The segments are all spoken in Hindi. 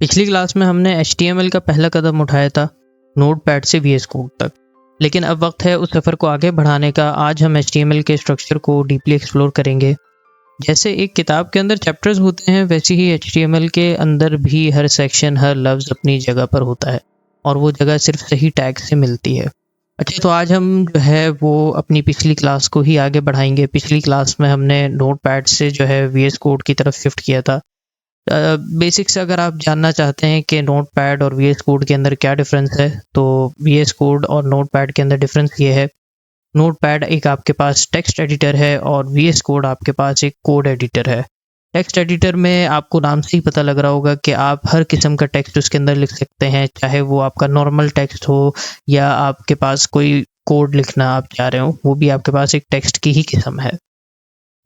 पिछली क्लास में हमने HTML का पहला कदम उठाया था नोटपैड से VS कोड तक, लेकिन अब वक्त है उस सफ़र को आगे बढ़ाने का। आज हम HTML के स्ट्रक्चर को डीपली एक्सप्लोर करेंगे। जैसे एक किताब के अंदर चैप्टर्स होते हैं, वैसे ही HTML के अंदर भी हर सेक्शन, हर लफ्ज़ अपनी जगह पर होता है और वो जगह सिर्फ सही टैग से मिलती है। अच्छा, तो आज हम जो है वो अपनी पिछली क्लास को ही आगे बढ़ाएंगे। पिछली क्लास में हमने नोटपैड से जो है VS कोड की तरफ शिफ्ट किया था। बेसिक्स अगर आप जानना चाहते हैं कि नोटपैड और VS कोड के अंदर क्या डिफरेंस है, तो VS कोड और नोटपैड के अंदर डिफरेंस ये है, नोटपैड एक आपके पास टेक्स्ट एडिटर है और VS कोड आपके पास एक कोड एडिटर है। टेक्स्ट एडिटर में आपको नाम से ही पता लग रहा होगा कि आप हर किस्म का टेक्स्ट उसके अंदर लिख सकते हैं, चाहे वो आपका नॉर्मल टेक्स्ट हो या आपके पास कोई कोड लिखना आप चाह रहे हो, वो भी आपके पास एक टेक्स्ट की ही किस्म है।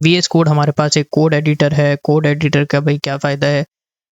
VS कोड हमारे पास एक कोड एडिटर है। कोड एडिटर का भाई क्या फ़ायदा है?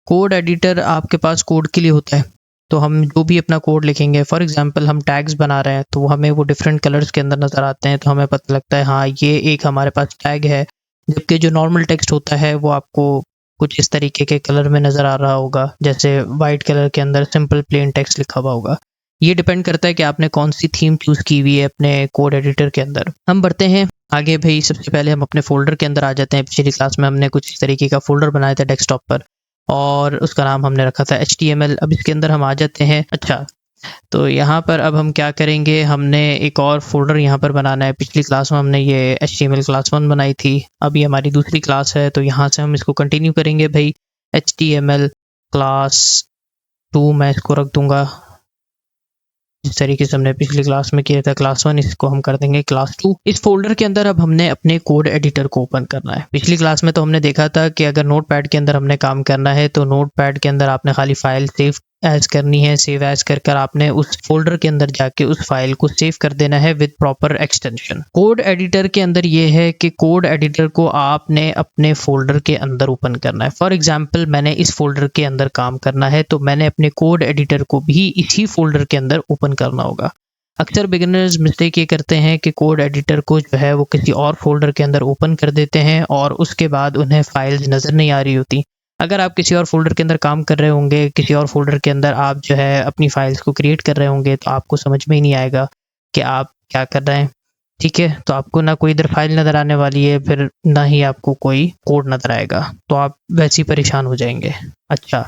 कोड एडिटर आपके पास कोड के लिए होता है। तो हम जो भी अपना कोड लिखेंगे, फॉर एग्जांपल हम टैग्स बना रहे हैं, तो हमें वो डिफरेंट कलर्स के अंदर नज़र आते हैं, तो हमें पता लगता है हाँ ये एक हमारे पास टैग है। जबकि जो नॉर्मल टेक्स्ट होता है वो आपको कुछ इस तरीके के कलर में नज़र आ रहा होगा, जैसे वाइट कलर के अंदर सिंपल प्लेन टेक्स्ट लिखा हुआ होगा। ये डिपेंड करता है कि आपने कौन सी थीम चूज़ की हुई है अपने कोड एडिटर के अंदर। हम बढ़ते हैं आगे भाई। सबसे पहले हम अपने फ़ोल्डर के अंदर आ जाते हैं। पिछली क्लास में हमने कुछ इस तरीके का फ़ोल्डर बनाया था डेस्कटॉप पर और उसका नाम हमने रखा था HTML। अब इसके अंदर हम आ जाते हैं। अच्छा, तो यहाँ पर अब हम क्या करेंगे, हमने एक और फ़ोल्डर यहाँ पर बनाना है। पिछली क्लास में हमने ये HTML क्लास 1 बनाई थी, अब ये हमारी दूसरी क्लास है, तो यहाँ से हम इसको कंटिन्यू करेंगे भाई। HTML क्लास 2 मैं इसको रख दूँगा जिस तरीके से हमने पिछली क्लास में किया था क्लास 1, इसको हम कर देंगे क्लास 2। इस फोल्डर के अंदर अब हमने अपने कोड एडिटर को ओपन करना है। पिछली क्लास में तो हमने देखा था कि अगर नोटपैड के अंदर हमने काम करना है तो नोटपैड के अंदर आपने खाली फाइल सेव एज करनी है। सेव एज कर आपने उस फोल्डर के अंदर जाके उस फाइल को सेव कर देना है with proper extension. Code editor के अंदर ये है कि कोड एडिटर को आपने अपने फोल्डर के अंदर ओपन करना है। फॉर एग्जाम्पल मैंने इस फोल्डर के अंदर काम करना है, तो मैंने अपने कोड एडिटर को भी इसी फोल्डर के अंदर ओपन करना होगा। अक्सर बिगिनर्स मिस्टेक ये करते हैं कि कोड एडिटर को जो है वो किसी और फोल्डर के अंदर ओपन कर देते हैं और उसके बाद उन्हें फाइल्स नज़र नहीं आ रही होती। अगर आप किसी और फोल्डर के अंदर काम कर रहे होंगे, किसी और फोल्डर के अंदर आप जो है अपनी फाइल्स को क्रिएट कर रहे होंगे, तो आपको समझ में ही नहीं आएगा कि आप क्या कर रहे हैं। ठीक है, तो आपको ना कोई इधर फाइल नज़र आने वाली है, फिर ना ही आपको कोई कोड नज़र आएगा, तो आप वैसे ही परेशान हो जाएंगे। अच्छा,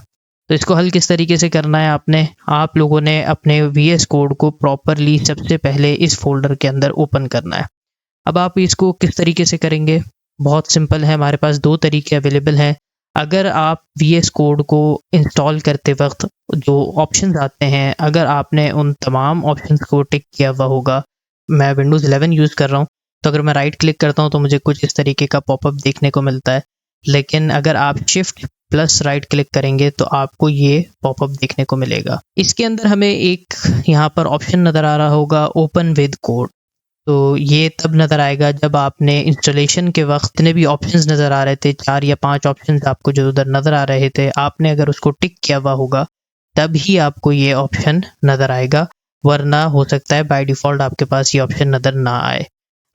तो इसको हल किस तरीके से करना है, आप लोगों ने अपने VS कोड को प्रॉपरली सबसे पहले इस फोल्डर के अंदर ओपन करना है। अब आप इसको किस तरीके से करेंगे? बहुत सिंपल है, हमारे पास दो तरीके अवेलेबल हैं। अगर आप VS कोड को इंस्टॉल करते वक्त जो ऑप्शंस आते हैं, अगर आपने उन तमाम ऑप्शंस को टिक किया हुआ होगा, मैं विंडोज़ 11 यूज़ कर रहा हूँ, तो अगर मैं राइट क्लिक करता हूँ तो मुझे कुछ इस तरीके का पॉपअप देखने को मिलता है। लेकिन अगर आप शिफ्ट प्लस राइट क्लिक करेंगे तो आपको ये पॉपअप देखने को मिलेगा। इसके अंदर हमें एक यहाँ पर ऑप्शन नज़र आ रहा होगा ओपन विद कोड। तो ये तब नज़र आएगा जब आपने इंस्टॉलेशन के वक्त जितने भी ऑप्शंस नज़र आ रहे थे, 4 या 5 ऑप्शंस आपको जो उधर नज़र आ रहे थे, आपने अगर उसको टिक किया हुआ होगा तब ही आपको ये ऑप्शन नज़र आएगा, वरना हो सकता है बाय डिफ़ॉल्ट आपके पास ये ऑप्शन नज़र ना आए।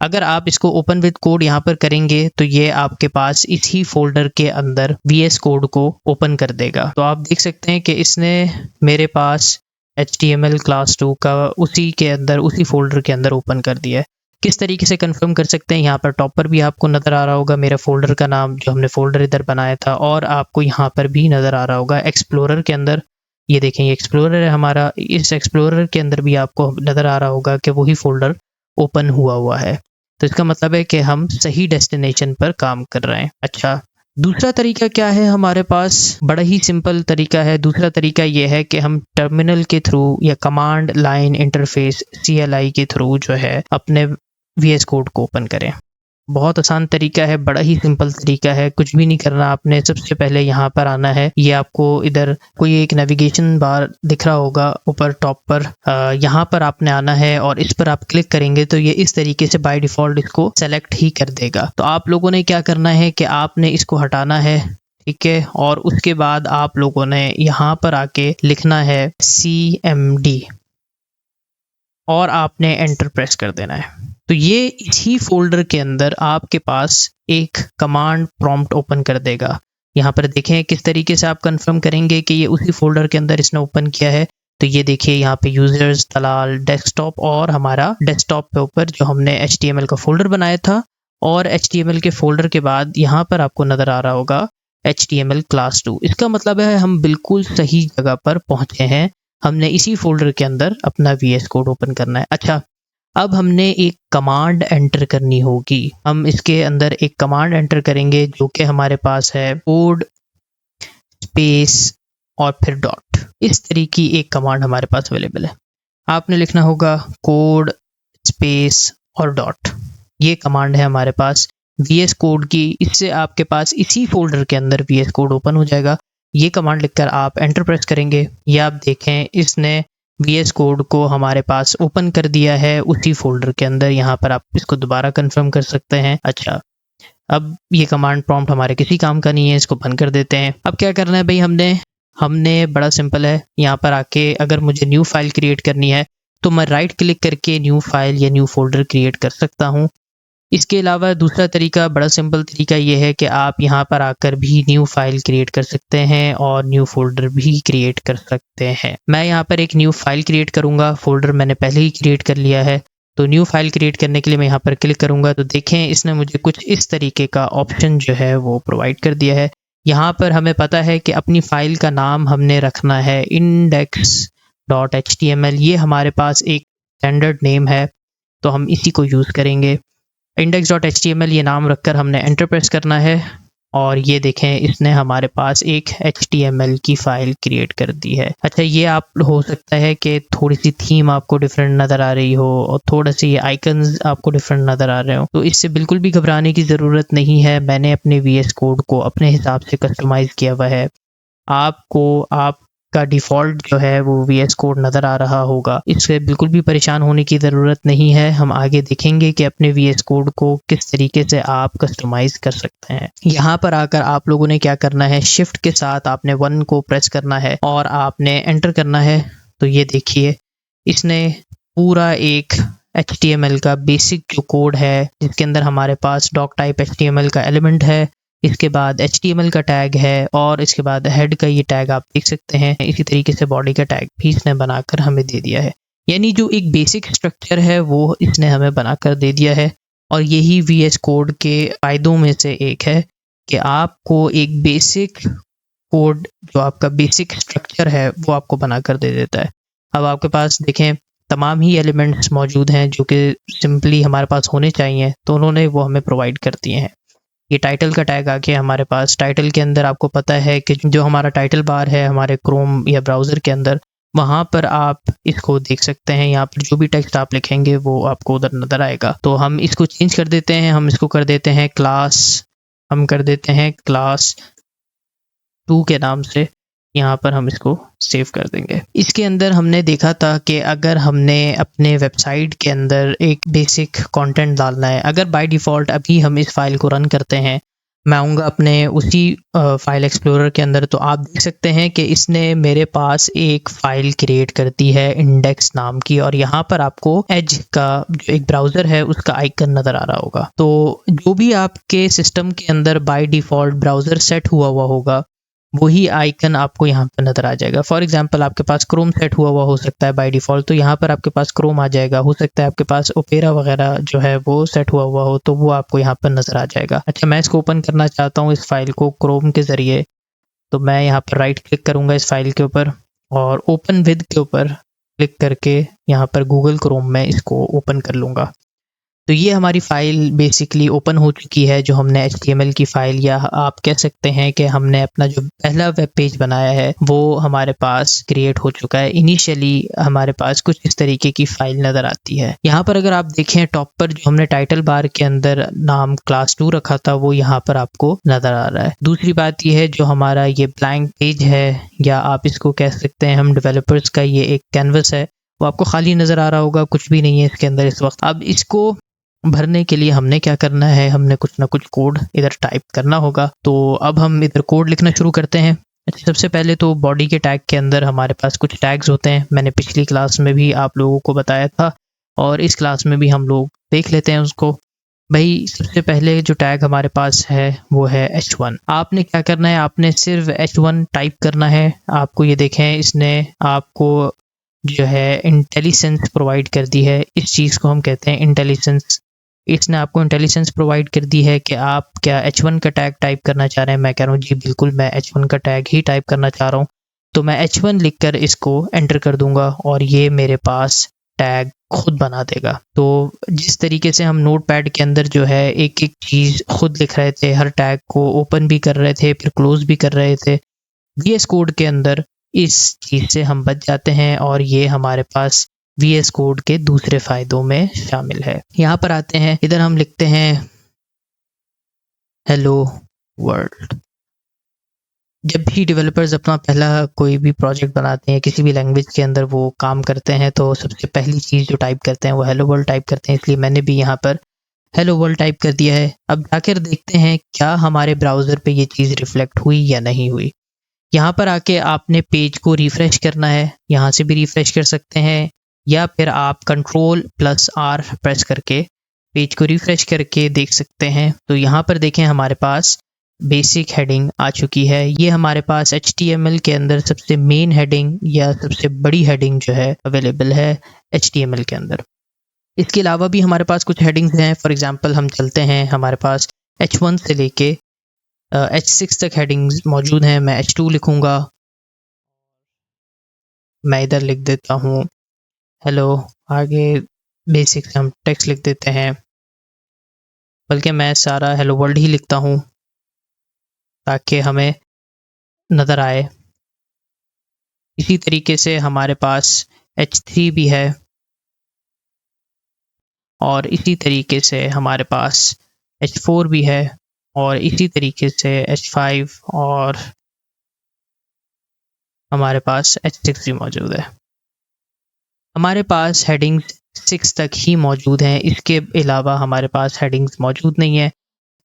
अगर आप इसको ओपन विद कोड यहाँ पर करेंगे तो ये आपके पास इसी फोल्डर के अंदर VS कोड को ओपन कर देगा। तो आप देख सकते हैं कि इसने मेरे पास HTML क्लास 2 का उसी के अंदर, उसी फोल्डर के अंदर ओपन कर दिया है। किस तरीके से कंफर्म कर सकते हैं, यहाँ पर टॉप पर भी आपको नज़र आ रहा होगा मेरा फोल्डर का नाम, जो हमने फोल्डर इधर बनाया था, और आपको यहाँ पर भी नज़र आ रहा होगा एक्सप्लोरर के अंदर। ये देखें, ये एक्सप्लोरर है हमारा। इस एक्सप्लोरर के अंदर भी आपको नज़र आ रहा होगा कि वही फोल्डर ओपन हुआ है। तो इसका मतलब है कि हम सही डेस्टिनेशन पर काम कर रहे हैं। अच्छा, दूसरा तरीका क्या है हमारे पास? बड़ा ही सिंपल तरीका है। दूसरा तरीका ये है कि हम टर्मिनल के थ्रू या कमांड लाइन इंटरफेस CLI के थ्रू जो है अपने VS कोड को ओपन करें। बहुत आसान तरीका है, बड़ा ही सिंपल तरीका है। कुछ भी नहीं करना आपने, सबसे पहले यहाँ पर आना है। ये आपको इधर कोई एक नेविगेशन बार दिख रहा होगा ऊपर टॉप पर, यहाँ पर आपने आना है और इस पर आप क्लिक करेंगे तो ये इस तरीके से बाय डिफ़ॉल्ट इसको सेलेक्ट ही कर देगा। तो आप लोगों ने क्या करना है कि आपने इसको हटाना है, ठीक है, और उसके बाद आप लोगों ने यहाँ पर आके लिखना है CMD और आपने एंटर प्रेस कर देना है। तो ये इसी फोल्डर के अंदर आपके पास एक कमांड प्रॉम्प्ट ओपन कर देगा। यहाँ पर देखें किस तरीके से आप कंफर्म करेंगे कि ये उसी फोल्डर के अंदर इसने ओपन किया है। तो ये देखिए यहाँ पे यूजर्स, तलाल, डेस्कटॉप और हमारा डेस्कटॉप के ऊपर जो हमने HTML का फोल्डर बनाया था, और HTML के फोल्डर के बाद यहाँ पर आपको नज़र आ रहा होगा HTML क्लास 2। इसका मतलब है हम बिल्कुल सही जगह पर पहुँचे हैं। हमने इसी फोल्डर के अंदर अपना VS कोड ओपन करना है। अच्छा, अब हमने एक कमांड एंटर करनी होगी। हम इसके अंदर एक कमांड एंटर करेंगे जो कि हमारे पास है कोड स्पेस और फिर डॉट। इस तरीके की एक कमांड हमारे पास अवेलेबल है। आपने लिखना होगा कोड स्पेस और डॉट। ये कमांड है हमारे पास VS कोड की। इससे आपके पास इसी फोल्डर के अंदर VS कोड ओपन हो जाएगा। ये कमांड लिखकर आप एंटर प्रेस करेंगे, ये आप देखें इसने VS कोड को हमारे पास ओपन कर दिया है उसी फोल्डर के अंदर। यहाँ पर आप इसको दोबारा कंफर्म कर सकते हैं। अच्छा, अब ये कमांड प्रॉम्प्ट हमारे किसी काम का नहीं है, इसको बंद कर देते हैं। अब क्या करना है भाई, हमने बड़ा सिंपल है। यहाँ पर आके अगर मुझे न्यू फाइल क्रिएट करनी है तो मैं राइट क्लिक करके न्यू फाइल या न्यू फोल्डर क्रिएट कर सकता हूँ। इसके अलावा दूसरा तरीका, बड़ा सिंपल तरीका ये है कि आप यहाँ पर आकर भी न्यू फाइल क्रिएट कर सकते हैं और न्यू फोल्डर भी क्रिएट कर सकते हैं। मैं यहाँ पर एक न्यू फाइल क्रिएट करूँगा। फोल्डर मैंने पहले ही क्रिएट कर लिया है, तो न्यू फाइल क्रिएट करने के लिए मैं यहाँ पर क्लिक करूँगा तो देखें इसने मुझे कुछ इस तरीके का ऑप्शन जो है वो प्रोवाइड कर दिया है। यहाँ पर हमें पता है कि अपनी फाइल का नाम हमने रखना है index.html। ये हमारे पास एक स्टैंडर्ड नेम है, तो हम इसी को यूज़ करेंगे। index.html ये नाम रखकर हमने एंटर प्रेस करना है और ये देखें इसने हमारे पास एक HTML की फ़ाइल क्रिएट कर दी है। अच्छा, ये आप हो सकता है कि थोड़ी सी थीम आपको डिफरेंट नज़र आ रही हो और थोड़ा सी आइकन्स आपको डिफरेंट नज़र आ रहे हो, तो इससे बिल्कुल भी घबराने की ज़रूरत नहीं है। मैंने अपने VS कोड को अपने हिसाब से कस्टमाइज़ किया हुआ है। आपका डिफ़ॉल्ट जो है वो VS कोड नज़र आ रहा होगा, इससे बिल्कुल भी परेशान होने की ज़रूरत नहीं है। हम आगे देखेंगे कि अपने VS कोड को किस तरीके से आप कस्टमाइज़ कर सकते हैं। यहाँ पर आकर आप लोगों ने क्या करना है, शिफ्ट के साथ आपने 1 को प्रेस करना है और आपने एंटर करना है। तो ये देखिए इसने पूरा एक HTML का बेसिक जो कोड है, जिसके अंदर हमारे पास डॉक टाइप HTML का एलिमेंट है, इसके बाद HTML का टैग है और इसके बाद हेड का ये टैग आप देख सकते हैं। इसी तरीके से बॉडी का टैग भी इसने बनाकर हमें दे दिया है। यानी जो एक बेसिक स्ट्रक्चर है वो इसने हमें बनाकर दे दिया है। और यही VS कोड के फ़ायदों में से एक है कि आपको एक बेसिक कोड, जो आपका बेसिक स्ट्रक्चर है, वो आपको बनाकर दे देता है। अब आपके पास देखें तमाम ही एलिमेंट्स मौजूद हैं जो कि सिंपली हमारे पास होने चाहिए, तो उन्होंने वो हमें प्रोवाइड कर दिए हैं। ये टाइटल का टैग आ गया हमारे पास। टाइटल के अंदर आपको पता है कि जो हमारा टाइटल बार है हमारे क्रोम या ब्राउज़र के अंदर, वहाँ पर आप इसको देख सकते हैं। यहाँ पर जो भी टेक्स्ट आप लिखेंगे वो आपको उधर नज़र आएगा। तो हम इसको चेंज कर देते हैं, हम इसको कर देते हैं क्लास 2 के नाम से। यहाँ पर हम इसको सेव कर देंगे। इसके अंदर हमने देखा था कि अगर हमने अपने वेबसाइट के अंदर एक बेसिक कंटेंट डालना है, अगर बाय डिफ़ॉल्ट अभी हम इस फाइल को रन करते हैं, मैं आऊँगा अपने उसी फाइल एक्सप्लोरर के अंदर, तो आप देख सकते हैं कि इसने मेरे पास एक फ़ाइल क्रिएट कर दी है इंडेक्स नाम की, और यहाँ पर आपको एज का जो एक ब्राउज़र है उसका आइकन नज़र आ रहा होगा। तो जो भी आपके सिस्टम के अंदर बाय डिफ़ॉल्ट ब्राउज़र सेट हुआ होगा वही आइकन आपको यहाँ पर नज़र आ जाएगा। फॉर एग्जांपल आपके पास क्रोम सेट हुआ हो सकता है बाय डिफ़ॉल्ट, तो यहाँ पर आपके पास क्रोम आ जाएगा। हो सकता है आपके पास ओपेरा वगैरह जो है वो सेट हुआ हो, तो वो आपको यहाँ पर नज़र आ जाएगा। अच्छा, मैं इसको ओपन करना चाहता हूँ इस फाइल को क्रोम के ज़रिए, तो मैं यहाँ पर राइट क्लिक करूँगा इस फाइल के ऊपर और ओपन विद के ऊपर क्लिक करके यहाँ पर गूगल क्रोम में इसको ओपन कर लूँगा। तो ये हमारी फ़ाइल बेसिकली ओपन हो चुकी है, जो हमने HTML की फ़ाइल, या आप कह सकते हैं कि हमने अपना जो पहला वेब पेज बनाया है वो हमारे पास क्रिएट हो चुका है। इनिशियली हमारे पास कुछ इस तरीके की फ़ाइल नज़र आती है। यहाँ पर अगर आप देखें टॉप पर जो हमने टाइटल बार के अंदर नाम क्लास 2 रखा था वो यहाँ पर आपको नज़र आ रहा है। दूसरी बात ये है, जो हमारा ये ब्लैंक पेज है, या आप इसको कह सकते हैं हम डेवलपर्स का ये एक कैनवस है, वो आपको खाली नज़र आ रहा होगा, कुछ भी नहीं है इसके अंदर इस वक्त। अब इसको भरने के लिए हमने क्या करना है, हमने कुछ ना कुछ कोड इधर टाइप करना होगा। तो अब हम इधर कोड लिखना शुरू करते हैं। अच्छा, सबसे पहले तो बॉडी के टैग के अंदर हमारे पास कुछ टैग्स होते हैं। मैंने पिछली क्लास में भी आप लोगों को बताया था और इस क्लास में भी हम लोग देख लेते हैं उसको। भाई सबसे पहले जो टैग हमारे पास है वो है h1। आपने क्या करना है, आपने सिर्फ h1 टाइप करना है। आपको ये देखें, इसने आपको जो है इंटेलिजेंस प्रोवाइड कर दी है। इस चीज़ को हम कहते हैं इंटेलिजेंस। इसने आपको इंटेलिजेंस प्रोवाइड कर दी है कि आप क्या h1 का टैग टाइप करना चाह रहे हैं। मैं कह रहा हूँ जी बिल्कुल, मैं h1 का टैग ही टाइप करना चाह रहा हूँ। तो मैं h1 लिखकर इसको एंटर कर दूंगा और ये मेरे पास टैग खुद बना देगा। तो जिस तरीके से हम नोटपैड के अंदर जो है एक एक चीज़ खुद लिख रहे थे, हर टैग को ओपन भी कर रहे थे, फिर क्लोज भी कर रहे थे, VS कोड के अंदर इस चीज़ से हम बच जाते हैं और ये हमारे पास VS कोड के दूसरे फ़ायदों में शामिल है। यहाँ पर आते हैं, इधर हम लिखते हैं हेलो वर्ल्ड। जब भी डेवलपर्स अपना पहला कोई भी प्रोजेक्ट बनाते हैं किसी भी लैंग्वेज के अंदर वो काम करते हैं, तो सबसे पहली चीज़ जो टाइप करते हैं वो हेलो वर्ल्ड टाइप करते हैं। इसलिए मैंने भी यहाँ पर हेलो वर्ल्ड टाइप कर दिया है। अब जाकर देखते हैं क्या हमारे ब्राउज़र पे ये चीज़ रिफ्लेक्ट हुई या नहीं हुई। यहाँ पर आके आपने पेज को रिफ़्रेश करना है। यहाँ से भी रिफ़्रेश कर सकते हैं या फिर आप Ctrl+R प्रेस करके पेज को रिफ़्रेश करके देख सकते हैं। तो यहाँ पर देखें, हमारे पास बेसिक हेडिंग आ चुकी है। ये हमारे पास HTML के अंदर सबसे मेन हेडिंग या सबसे बड़ी हेडिंग जो है अवेलेबल है HTML के अंदर। इसके अलावा भी हमारे पास कुछ हेडिंग्स हैं। फॉर एग्जांपल हम चलते हैं, हमारे पास H1 से लेके H6 तक हेडिंग्स मौजूद हैं। मैं H2 लिखूँगा। मैं इधर लिख देता हूँ हेलो। आगे बेसिक से हम टेक्स्ट लिख देते हैं, बल्कि मैं सारा हेलो वर्ल्ड ही लिखता हूँ ताकि हमें नज़र आए। इसी तरीके से हमारे पास H3 भी है और इसी तरीके से हमारे पास H4 भी है और इसी तरीके से H5 और हमारे पास H6 भी मौजूद है। हमारे पास हेडिंग्स 6 तक ही मौजूद हैं, इसके अलावा हमारे पास हेडिंग्स मौजूद नहीं है।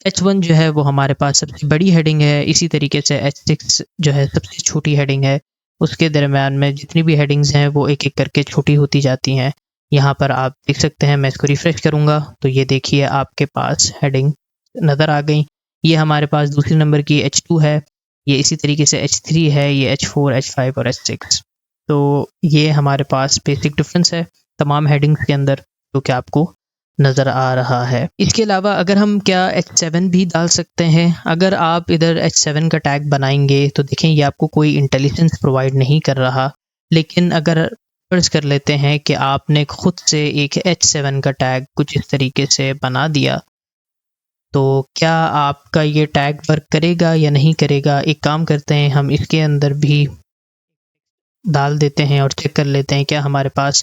H1 जो है वो हमारे पास सबसे बड़ी हेडिंग है। इसी तरीके से H6 जो है सबसे छोटी हेडिंग है। उसके दरम्यान में जितनी भी हेडिंग्स हैं वो एक एक करके छोटी होती जाती हैं। यहाँ पर आप देख सकते हैं, मैं इसको रिफ़्रेश करूँगा तो ये देखिए आपके पास हेडिंग नज़र आ गई। ये हमारे पास दूसरे नंबर की H2 है, ये इसी तरीके से H3 है, ये H4, H5 और H6। तो ये हमारे पास बेसिक डिफरेंस है तमाम हेडिंग्स के अंदर जो कि आपको नज़र आ रहा है। इसके अलावा अगर हम क्या H7 भी डाल सकते हैं। अगर आप इधर H7 का टैग बनाएंगे तो देखें ये आपको कोई इंटेलिजेंस प्रोवाइड नहीं कर रहा, लेकिन अगर फर्ज कर लेते हैं कि आपने खुद से एक H7 का टैग कुछ इस तरीके से बना दिया, तो क्या आपका ये टैग वर्क करेगा या नहीं करेगा। एक काम करते हैं, हम इसके अंदर भी डाल देते हैं और चेक कर लेते हैं क्या हमारे पास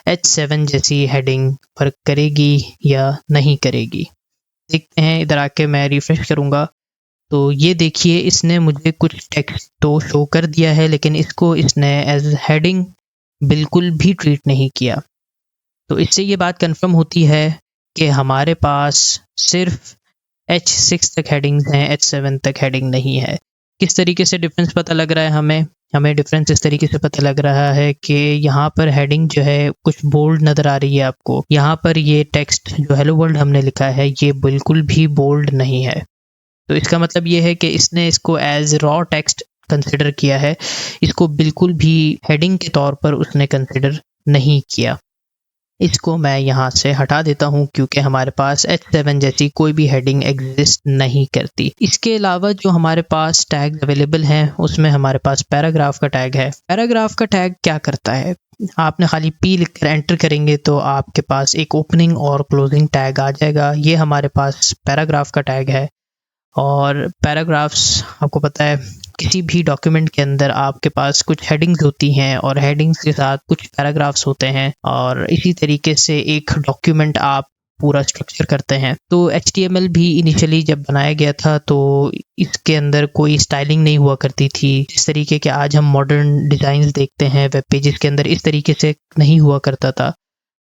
H7 जैसी हेडिंग वर्क करेगी या नहीं करेगी। देखते हैं, इधर आके मैं रिफ़्रेश करूँगा तो ये देखिए इसने मुझे कुछ टेक्स्ट तो शो कर दिया है, लेकिन इसको इसने एज हेडिंग बिल्कुल भी ट्रीट नहीं किया। तो इससे ये बात कंफर्म होती है कि हमारे पास सिर्फ H6 तक हेडिंग्स हैं, H7 तक हेडिंग नहीं है। किस तरीके से डिफरेंस पता लग रहा है हमें डिफरेंस इस तरीके से पता लग रहा है कि यहाँ पर हेडिंग जो है कुछ बोल्ड नज़र आ रही है आपको। यहाँ पर ये टेक्स्ट जो हेलो वर्ल्ड हमने लिखा है ये बिल्कुल भी बोल्ड नहीं है। तो इसका मतलब ये है कि इसने इसको एज रॉ टेक्स्ट कंसिडर किया है, इसको बिल्कुल भी हेडिंग के तौर पर उसने कंसिडर नहीं किया। इसको मैं यहाँ से हटा देता हूँ क्योंकि हमारे पास H7 जैसी कोई भी हेडिंग एग्जिस्ट नहीं करती। इसके अलावा जो हमारे पास टैग अवेलेबल हैं उसमें हमारे पास पैराग्राफ का टैग है। पैराग्राफ का टैग क्या करता है, आपने खाली P लिखकर एंटर करेंगे तो आपके पास एक ओपनिंग और क्लोजिंग टैग आ जाएगा। ये हमारे पास पैराग्राफ का टैग है। और पैराग्राफ्स आपको पता है किसी भी डॉक्यूमेंट के अंदर आपके पास कुछ हेडिंग्स होती हैं और हेडिंग्स के साथ कुछ पैराग्राफ्स होते हैं और इसी तरीके से एक डॉक्यूमेंट आप पूरा स्ट्रक्चर करते हैं। तो HTML भी इनिशियली जब बनाया गया था तो इसके अंदर कोई स्टाइलिंग नहीं हुआ करती थी। इस तरीके के आज हम मॉडर्न डिज़ाइंस देखते हैं वेब पेजेस के अंदर, इस तरीके से नहीं हुआ करता था।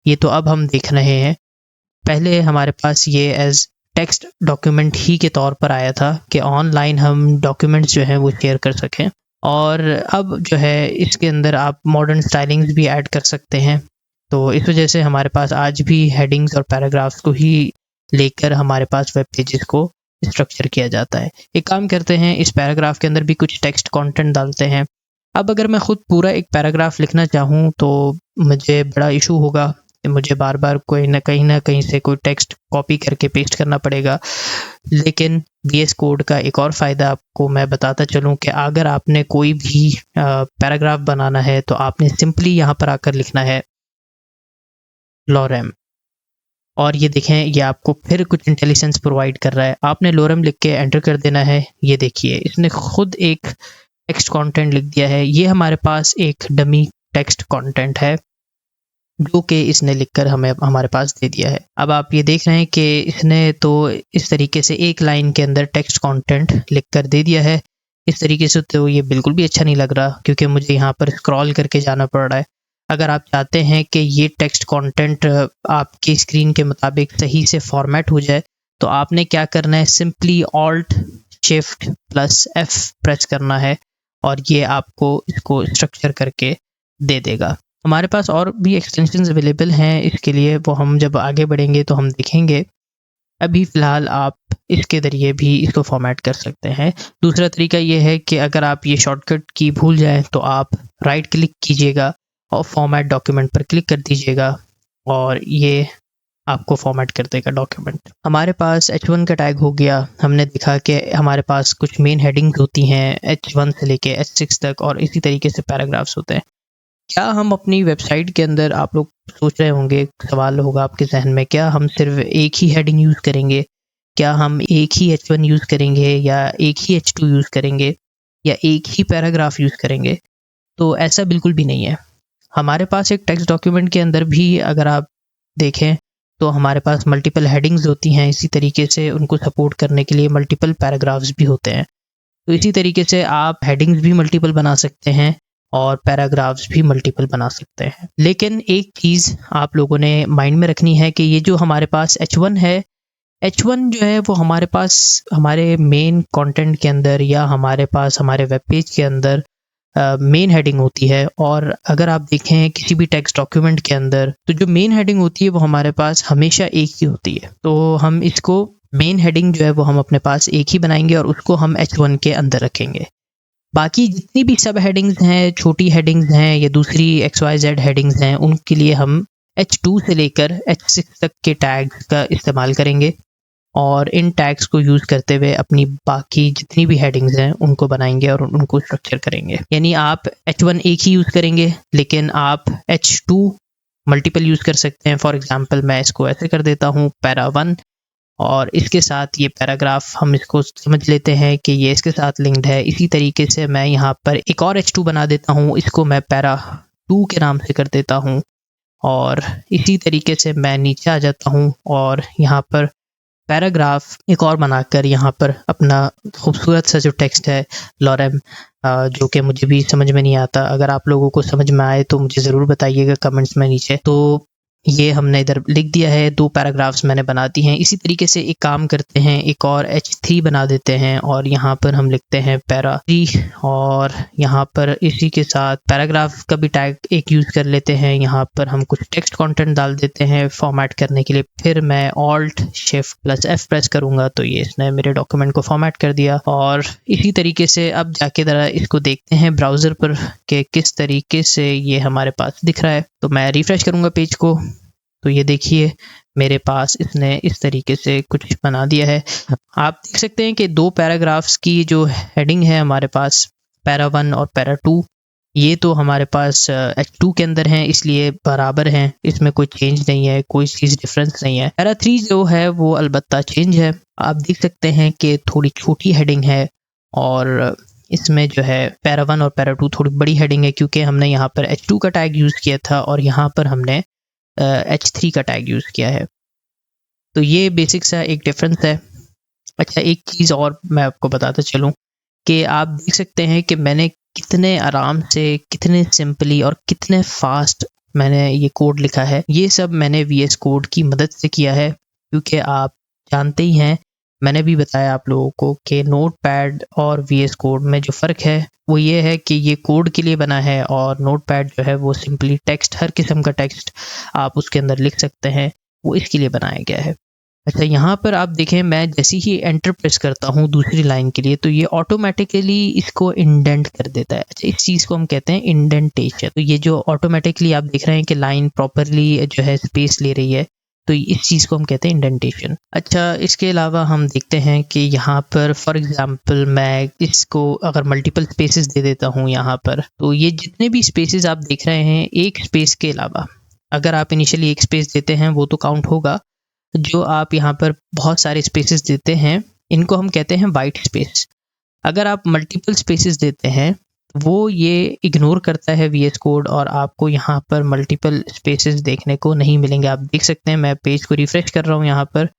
ये तो अब हम देख रहे हैं। पहले हमारे पास ये एज टेक्स्ट डॉक्यूमेंट ही के तौर पर आया था कि ऑनलाइन हम डॉक्यूमेंट्स जो हैं वो शेयर कर सकें, और अब जो है इसके अंदर आप मॉडर्न स्टाइलिंग्स भी ऐड कर सकते हैं। तो इस वजह से हमारे पास आज भी हेडिंग्स और पैराग्राफ्स को ही लेकर हमारे पास वेब पेजेस को स्ट्रक्चर किया जाता है। एक काम करते हैं, इस पैराग्राफ के अंदर भी कुछ टेक्स्ट कंटेंट डालते हैं। अब अगर मैं ख़ुद पूरा एक पैराग्राफ लिखना चाहूँ तो मुझे बड़ा इशू होगा कि मुझे बार बार कोई ना कहीं से कोई टेक्स्ट कॉपी करके पेस्ट करना पड़ेगा। लेकिन VS कोड का एक और फ़ायदा आपको मैं बताता चलूँ कि अगर आपने कोई भी पैराग्राफ बनाना है तो आपने सिंपली यहाँ पर आकर लिखना है लॉरेम, और ये देखें ये आपको फिर कुछ इंटेलिजेंस प्रोवाइड कर रहा है। आपने लॉरेम लिख के एंटर कर देना है। ये देखिए इसने खुद एक टेक्स्ट कंटेंट लिख दिया है। ये हमारे पास एक डमी टेक्स्ट कंटेंट है जो कि इसने लिखकर हमें हमारे पास दे दिया है। अब आप ये देख रहे हैं कि इसने तो इस तरीके से एक लाइन के अंदर टेक्स्ट कंटेंट लिखकर दे दिया है। इस तरीके से तो ये बिल्कुल भी अच्छा नहीं लग रहा, क्योंकि मुझे यहाँ पर स्क्रॉल करके जाना पड़ रहा है। अगर आप चाहते हैं कि ये टेक्स्ट कंटेंट आपकी स्क्रीन के मुताबिक सही से फॉर्मेट हो जाए तो आपने क्या करना है, simply alt shift plus F press करना है और ये आपको इसको स्ट्रक्चर करके दे देगा। हमारे पास और भी एक्सटेंशंस अवेलेबल हैं इसके लिए, वो हम जब आगे बढ़ेंगे तो हम देखेंगे। अभी फ़िलहाल आप इसके ज़रिए भी इसको फॉर्मेट कर सकते हैं। दूसरा तरीका ये है कि अगर आप ये शॉर्टकट की भूल जाएं तो आप राइट क्लिक कीजिएगा और फॉर्मेट डॉक्यूमेंट पर क्लिक कर दीजिएगा और ये आपको फॉर्मेट कर देगा डॉक्यूमेंट। हमारे पास H1 का टैग हो गया। हमने देखा कि हमारे पास कुछ मेन हेडिंग्स होती हैं H1 से लेके H6 तक, और इसी तरीके से पैराग्राफ्स होते हैं। क्या हम अपनी वेबसाइट के अंदर, आप लोग सोच रहे होंगे, सवाल होगा आपके जहन में, क्या हम सिर्फ एक ही हेडिंग यूज़ करेंगे? क्या हम एक ही H1 यूज़ करेंगे या एक ही H2 यूज़ करेंगे या एक ही पैराग्राफ यूज़ करेंगे? तो ऐसा बिल्कुल भी नहीं है। हमारे पास एक टेक्स्ट डॉक्यूमेंट के अंदर भी अगर आप देखें तो हमारे पास मल्टीपल हेडिंग्स होती हैं। इसी तरीके से उनको सपोर्ट करने के लिए मल्टीपल पैराग्राफ्स भी होते हैं। तो इसी तरीके से आप हेडिंग्स भी मल्टीपल बना सकते हैं और पैराग्राफ्स भी मल्टीपल बना सकते हैं। लेकिन एक चीज़ आप लोगों ने माइंड में रखनी है कि ये जो हमारे पास H1 है, H1 जो है वो हमारे पास हमारे मेन कंटेंट के अंदर या हमारे पास हमारे वेब पेज के अंदर मेन हेडिंग होती है। और अगर आप देखें किसी भी टेक्स्ट डॉक्यूमेंट के अंदर तो जो मेन हेडिंग होती है वो हमारे पास हमेशा एक ही होती है। तो हम इसको मेन हेडिंग जो है वो हम अपने पास एक ही बनाएंगे और उसको हम H1 के अंदर रखेंगे। बाकी जितनी भी सब हेडिंग्स हैं, छोटी हेडिंग्स हैं या दूसरी XYZ हेडिंग्स हैं, उनके लिए हम H2 से लेकर H6 तक के टैग्स का इस्तेमाल करेंगे और इन टैग्स को यूज़ करते हुए अपनी बाकी जितनी भी हेडिंग्स हैं उनको बनाएंगे और उनको स्ट्रक्चर करेंगे। यानी आप H1 एक ही यूज़ करेंगे लेकिन आप H2 मल्टीपल यूज़ कर सकते हैं। फॉर एग्जांपल मैं इसको ऐसे कर देता हूँ पैरा 1, और इसके साथ ये पैराग्राफ हम इसको समझ लेते हैं कि ये इसके साथ लिंक्ड है। इसी तरीके से मैं यहाँ पर एक और H2 बना देता हूँ, इसको मैं पैरा 2 के नाम से कर देता हूँ। और इसी तरीके से मैं नीचे आ जाता हूँ और यहाँ पर पैराग्राफ एक और बनाकर यहाँ पर अपना खूबसूरत सा जो टेक्स्ट है लॉरेम, जो कि मुझे भी समझ में नहीं आता, अगर आप लोगों को समझ में आए तो मुझे ज़रूर बताइएगा कमेंट्स में नीचे। तो ये हमने इधर लिख दिया है, 2 पैराग्राफ्स मैंने बना दी हैं। इसी तरीके से एक काम करते हैं, एक और H3 बना देते हैं और यहाँ पर हम लिखते हैं पैरा 3 और यहाँ पर इसी के साथ पैराग्राफ का भी टैग एक यूज़ कर लेते हैं। यहाँ पर हम कुछ टेक्स्ट कंटेंट डाल देते हैं फॉर्मेट करने के लिए। फिर मैं alt shift plus F press करूँगा तो ये इसने मेरे डॉक्यूमेंट को फॉर्मेट कर दिया। और इसी तरीके से अब जाके ज़रा इसको देखते हैं ब्राउज़र पर कि किस तरीके से ये हमारे पास दिख रहा है। तो मैं रिफ़्रेश करूँगा पेज को, तो ये देखिए मेरे पास इसने इस तरीके से कुछ बना दिया है। आप देख सकते हैं कि 2 पैराग्राफ्स की जो हेडिंग है हमारे पास पैरा 1 और पैरा 2, ये तो हमारे पास H2 के अंदर हैं, इसलिए बराबर हैं, इसमें कोई चेंज नहीं है, कोई चीज़ डिफरेंस नहीं है। पैरा 3 जो है वो अलबत्ता चेंज है। आप देख सकते हैं कि थोड़ी छोटी हेडिंग है और इसमें जो है पैरा 1 और पैरा 2 थोड़ी बड़ी हेडिंग है, क्योंकि हमने यहाँ पर H2 का टैग यूज़ किया था और यहाँ पर हमने H3 का टैग यूज़ किया है। तो ये बेसिक सा एक डिफरेंस है। अच्छा, एक चीज़ और मैं आपको बताता चलूँ कि आप देख सकते हैं कि मैंने कितने आराम से, कितने सिंपली और कितने फास्ट मैंने ये कोड लिखा है। ये सब मैंने VS कोड की मदद से किया है, क्योंकि आप जानते ही हैं, मैंने भी बताया आप लोगों को कि नोटपैड और VS कोड में जो फ़र्क है वो ये है कि ये कोड के लिए बना है और नोटपैड जो है वो सिंपली टेक्स्ट, हर किस्म का टेक्स्ट आप उसके अंदर लिख सकते हैं, वो इसके लिए बनाया गया है। अच्छा, यहाँ पर आप देखें, मैं जैसे ही एंटर प्रेस करता हूँ दूसरी लाइन के लिए तो ये ऑटोमेटिकली इसको इंडेंट कर देता है। अच्छा, इस चीज़ को हम कहते हैं इंडेंटेशन। तो ये जो ऑटोमेटिकली आप देख रहे हैं कि लाइन प्रॉपरली जो है स्पेस ले रही है, तो इस चीज़ को हम कहते हैं इंडेंटेशन। अच्छा, इसके अलावा हम देखते हैं कि यहाँ पर फॉर एग्जांपल मैं इसको अगर मल्टीपल स्पेसेस दे देता हूँ यहाँ पर, तो ये जितने भी स्पेसेस आप देख रहे हैं, एक स्पेस के अलावा अगर आप इनिशियली एक स्पेस देते हैं वो तो काउंट होगा। जो आप यहाँ पर बहुत सारे स्पेसेस देते हैं, इनको हम कहते हैं वाइट स्पेस। अगर आप मल्टीपल स्पेसेस देते हैं, वो ये इग्नोर करता है वीएस कोड और आपको यहाँ पर मल्टीपल स्पेसेस देखने को नहीं मिलेंगे। आप देख सकते हैं, मैं पेज को रिफ्रेश कर रहा हूँ यहाँ पर,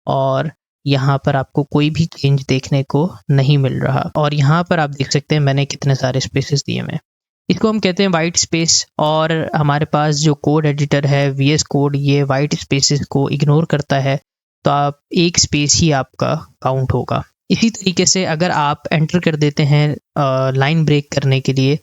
और यहाँ पर आपको कोई भी चेंज देखने को नहीं मिल रहा। और यहाँ पर आप देख सकते हैं मैंने कितने सारे स्पेसेस दिए हैं। इसको हम कहते हैं वाइट स्पेस। और हमारे पास जो कोड एडिटर है वीएस कोड, ये वाइट स्पेसेस को इग्नोर करता है, तो आप एक स्पेस ही आपका काउंट होगा। इसी तरीके से अगर आप एंटर कर देते हैं लाइन ब्रेक करने के लिए,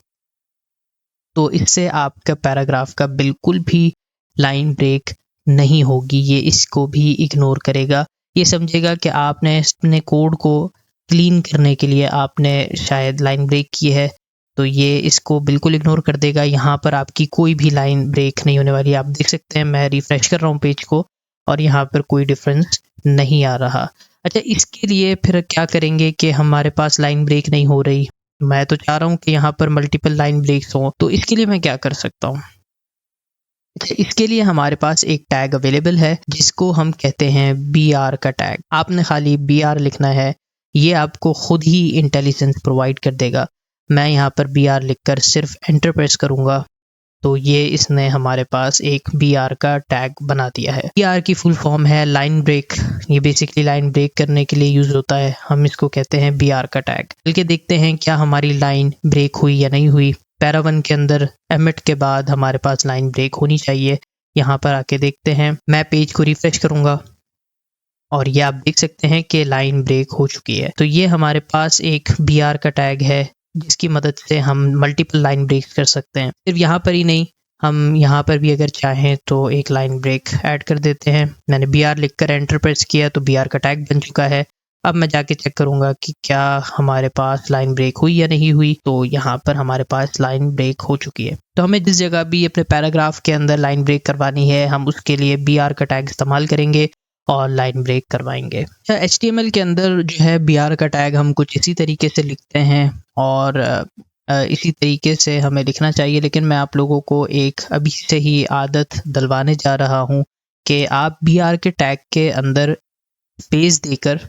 तो इससे आपका पैराग्राफ का बिल्कुल भी लाइन ब्रेक नहीं होगी, ये इसको भी इग्नोर करेगा। ये समझेगा कि आपने अपने कोड को क्लीन करने के लिए आपने शायद लाइन ब्रेक की है, तो ये इसको बिल्कुल इग्नोर कर देगा। यहाँ पर आपकी कोई भी लाइन ब्रेक नहीं होने वाली। आप देख सकते हैं मैं रिफ्रेश कर रहा हूँ पेज को और यहाँ पर कोई डिफरेंस नहीं आ रहा। अच्छा, इसके लिए फिर क्या करेंगे कि हमारे पास लाइन ब्रेक नहीं हो रही, मैं तो चाह रहा हूँ कि यहाँ पर मल्टीपल लाइन ब्रेक्स हों, तो इसके लिए मैं क्या कर सकता हूँ। अच्छा, इसके लिए हमारे पास एक टैग अवेलेबल है जिसको हम कहते हैं BR का टैग। आपने खाली BR लिखना है, ये आपको खुद ही इंटेलिजेंस प्रोवाइड कर देगा। मैं यहाँ पर BR लिखकर सिर्फ एंटर प्रेस करूँगा, तो ये इसने हमारे पास एक BR का टैग बना दिया है। BR की फुल फॉर्म है लाइन ब्रेक। ये बेसिकली लाइन ब्रेक करने के लिए यूज़ होता है, हम इसको कहते हैं BR का टैग। चल के देखते हैं क्या हमारी लाइन ब्रेक हुई या नहीं हुई। पैरा 1 के अंदर एमिट के बाद हमारे पास लाइन ब्रेक होनी चाहिए। यहाँ पर आके देखते हैं, मैं पेज को रिफ्रेश करूँगा और ये आप देख सकते हैं कि लाइन ब्रेक हो चुकी है। तो ये हमारे पास एक BR का टैग है जिसकी मदद से हम मल्टीपल लाइन ब्रेक कर सकते हैं। सिर्फ यहाँ पर ही नहीं, हम यहाँ पर भी अगर चाहें तो एक लाइन ब्रेक ऐड कर देते हैं। मैंने BR लिखकर एंटर प्रेस किया तो BR का टैग बन चुका है। अब मैं जाके चेक करूँगा कि क्या हमारे पास लाइन ब्रेक हुई या नहीं हुई, तो यहाँ पर हमारे पास लाइन ब्रेक हो चुकी है। तो हमें जिस जगह भी अपने पैराग्राफ के अंदर लाइन ब्रेक करवानी है, हम उसके लिए BR का टैग इस्तेमाल करेंगे और लाइन ब्रेक करवाएंगे। HTML के अंदर जो है BR का टैग हम कुछ इसी तरीके से लिखते हैं और इसी तरीके से हमें लिखना चाहिए, लेकिन मैं आप लोगों को एक अभी से ही आदत डलवाने जा रहा हूँ कि आप BR के टैग के अंदर स्पेस देकर,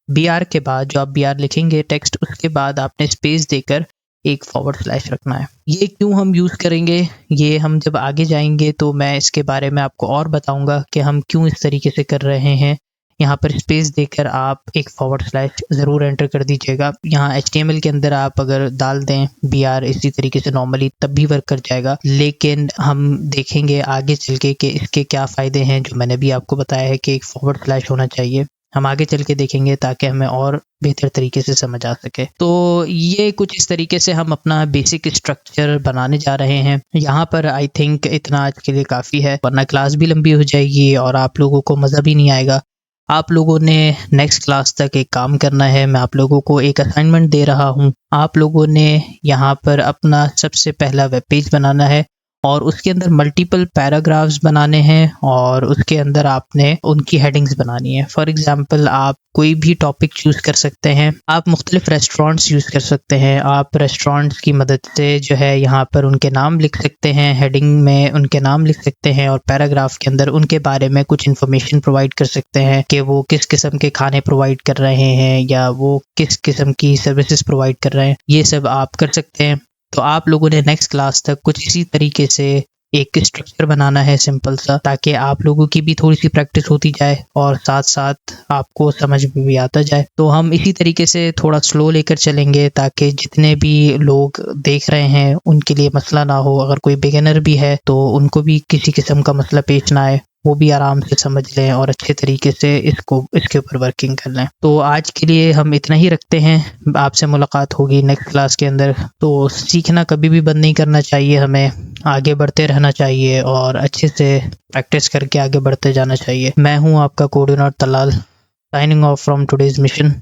BR के बाद जो आप BR लिखेंगे टेक्स्ट, उसके बाद आपने स्पेस देकर एक फॉरवर्ड स्लैश रखना है। ये क्यों हम यूज़ करेंगे, ये हम जब आगे जाएंगे तो मैं इसके बारे में आपको और बताऊंगा कि हम क्यों इस तरीके से कर रहे हैं। यहाँ पर स्पेस देकर आप एक फॉरवर्ड स्लैश ज़रूर एंटर कर दीजिएगा। यहाँ HTML के अंदर आप अगर डाल दें BR इसी तरीके से नॉर्मली, तब भी वर्क कर जाएगा, लेकिन हम देखेंगे आगे चल के कि इसके क्या फ़ायदे हैं। जो मैंने भी आपको बताया है कि एक फॉरवर्ड स्लैश होना चाहिए, हम आगे चल के देखेंगे ताकि हमें और बेहतर तरीके से समझ आ सके। तो ये कुछ इस तरीके से हम अपना बेसिक स्ट्रक्चर बनाने जा रहे हैं। यहाँ पर आई थिंक इतना आज के लिए काफ़ी है, वरना क्लास भी लंबी हो जाएगी और आप लोगों को मज़ा भी नहीं आएगा। आप लोगों ने नेक्स्ट क्लास तक एक काम करना है। मैं आप लोगों को एक असाइनमेंट दे रहा हूँ। आप लोगों ने यहाँ पर अपना सबसे पहला वेब पेज बनाना है और उसके अंदर मल्टीपल पैराग्राफ्स बनाने हैं और उसके अंदर आपने उनकी हेडिंग्स बनानी है। फॉर एग्जांपल, आप कोई भी टॉपिक चूज़ कर सकते हैं, आप मुख्तलिफ रेस्टोरेंट्स यूज़ कर सकते हैं। आप रेस्टोरेंट्स की मदद से जो है यहाँ पर उनके नाम लिख सकते हैं, हेडिंग में उनके नाम लिख सकते हैं और पैराग्राफ के अंदर उनके बारे में कुछ इन्फॉर्मेशन प्रोवाइड कर सकते हैं कि वो किस किस्म के खाने प्रोवाइड कर रहे हैं या वो किस किस्म की सर्विसेज प्रोवाइड कर रहे हैं। ये सब आप कर सकते हैं। तो आप लोगों ने नेक्स्ट क्लास तक कुछ इसी तरीके से एक स्ट्रक्चर बनाना है सिंपल सा, ताकि आप लोगों की भी थोड़ी सी प्रैक्टिस होती जाए और साथ साथ आपको समझ में भी आता जाए। तो हम इसी तरीके से थोड़ा स्लो लेकर चलेंगे ताकि जितने भी लोग देख रहे हैं उनके लिए मसला ना हो। अगर कोई बिगिनर भी है तो उनको भी किसी किस्म का मसला पेश ना आए। वो भी आराम से समझ लें और अच्छे तरीके से इसके ऊपर वर्किंग कर लें। तो आज के लिए हम इतना ही रखते हैं। आपसे मुलाकात होगी नेक्स्ट क्लास के अंदर। तो सीखना कभी भी बंद नहीं करना चाहिए, हमें आगे बढ़ते रहना चाहिए और अच्छे से प्रैक्टिस करके आगे बढ़ते जाना चाहिए। मैं हूँ आपका coordinator Talal, signing off from today's mission.